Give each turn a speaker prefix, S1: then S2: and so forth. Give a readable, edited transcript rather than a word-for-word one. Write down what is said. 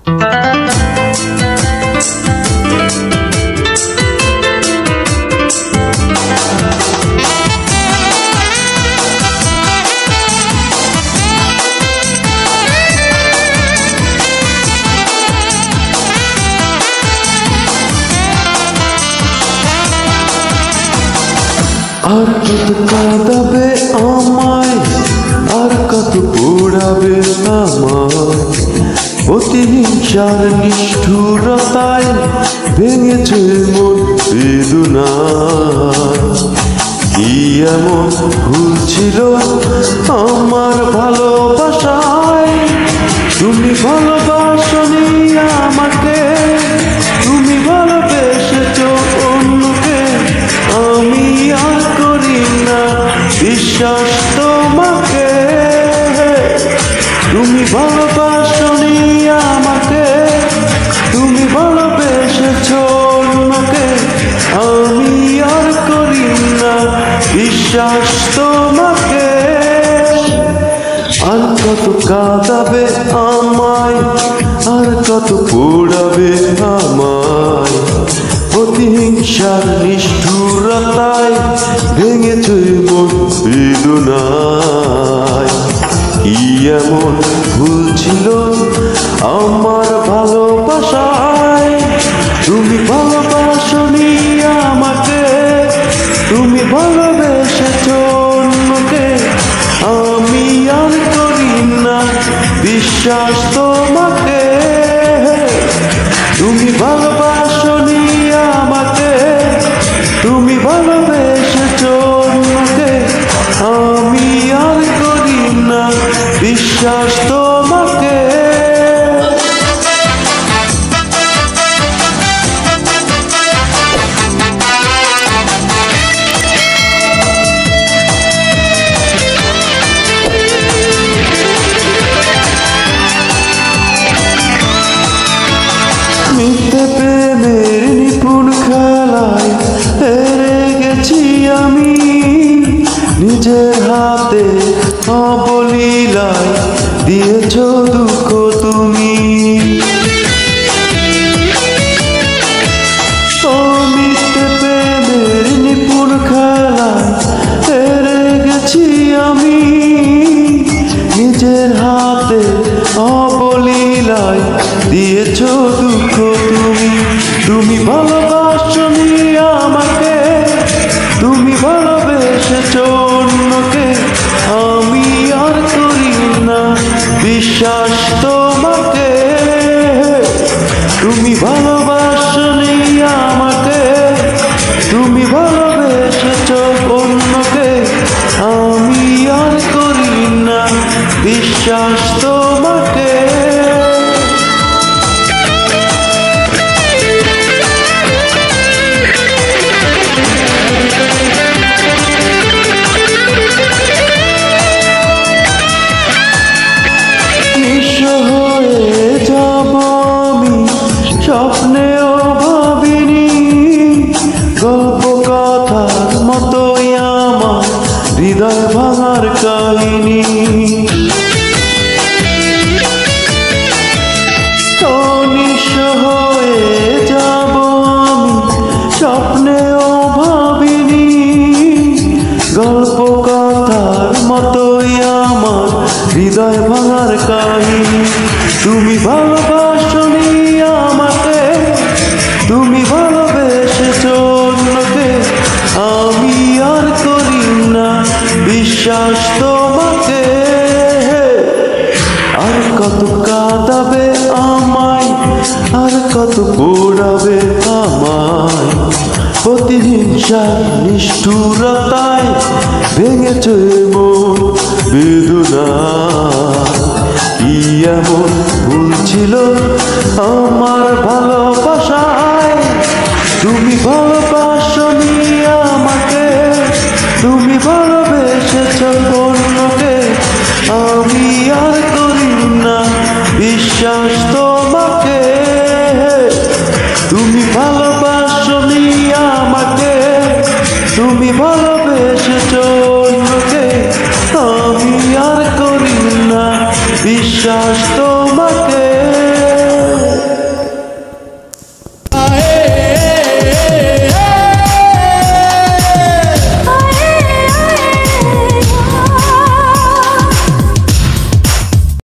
S1: আর কত কাঁদাবে আমায়, আর কত পোড়াবে আমায়, প্রতিহিংসার নিষ্ঠুরতায় ভেঙেছে মন বেদনায়। কি এমন ভুল ছিল আমার ভালোবাসায়, তুমি ভালোবাসনি আমাকে, তুমি ভালোবেসেছো অন্যকে। আমি আর করি না বিশ্বাস তোমাকে, তুমি ভালোবাসনি আমাকে, তুমি ভালোবেসেছো অন্যকে। আমি আর করি না বিশ্বাস তোমাকে। আর কত কাঁদাবে আমায়, আর কত পোড়াবে আমায়, প্রতিহিংসার নিষ্ঠুরতায় ভেঙেছে মন বেদনায়। কি এমন ভুল ছিল আমার ভালোবাসায়, তুমি ভালোবাসনি আমাকে, তুমি ভালোবেসেছো অন্যকে। আমি আর করি না বিশ্বাস তোমাকে, তুমি ভালোবাসনি আমাকে, তুমি ভালোবেসেছো অন্যকে। আমি আর করি না বিশ্বাস তোমাকে। মিথ্যে প্রেমের নিপুণ খেলায় হেরে গেছি আমি, নিজের হাতে অবলীলায় দিয়েছ দুঃখ তুমি। ও মিথ্যে প্রেমের নিপুণ খেলায় হেরে গেছি আমি, নিজের হাতে অবলীলায় দিয়েছ দুঃখ তুমি। তুমি ভালোবাসনি আমাকে, তুমি ভালোবেসেছো অন্যকে। আমি আর করি না বিশ্বাস তোমাকে, তুমি ভালোবাসনি আমাকে, তুমি ভালোবেসেছো অন্যকে। আমি আর করি না বিশ্বাস তোমাকে। স্বপ্নেও ভাবিনি গল্প কথার মতোই আমার হৃদয় ভাঙার কাহিনী। নিঃস্ব হয়ে যাব আমি, স্বপ্নেও ভাবিনি গল্প কথার মতোই আমার হৃদয় ভাঙার কাহিনী। তুমি ভালোবাসনি আমাকে, তুমি ভালোবেসেছো অন্যকে। আমি আর করি না বিশ্বাস তোমাকে। আর কত কাঁদাবে আমায়, আর কত পোড়াবে আমায়, প্রতিহিংসার নিষ্ঠুরতায় ভেঙেছে মন বেদনায়। কি এমন ভুল ছিল আমার ভালোবাসায়, তুমি ভালোবাসনি আমাকে, তুমি ভালোবেসেছো অন্যকে। আমি আর করি না বিশ্বাস তোমাকে, তুমি ভালোবাসনি আমাকে, তুমি ভালোবেসেছো অন্যকে। আমি আর করি না বিশ্বাস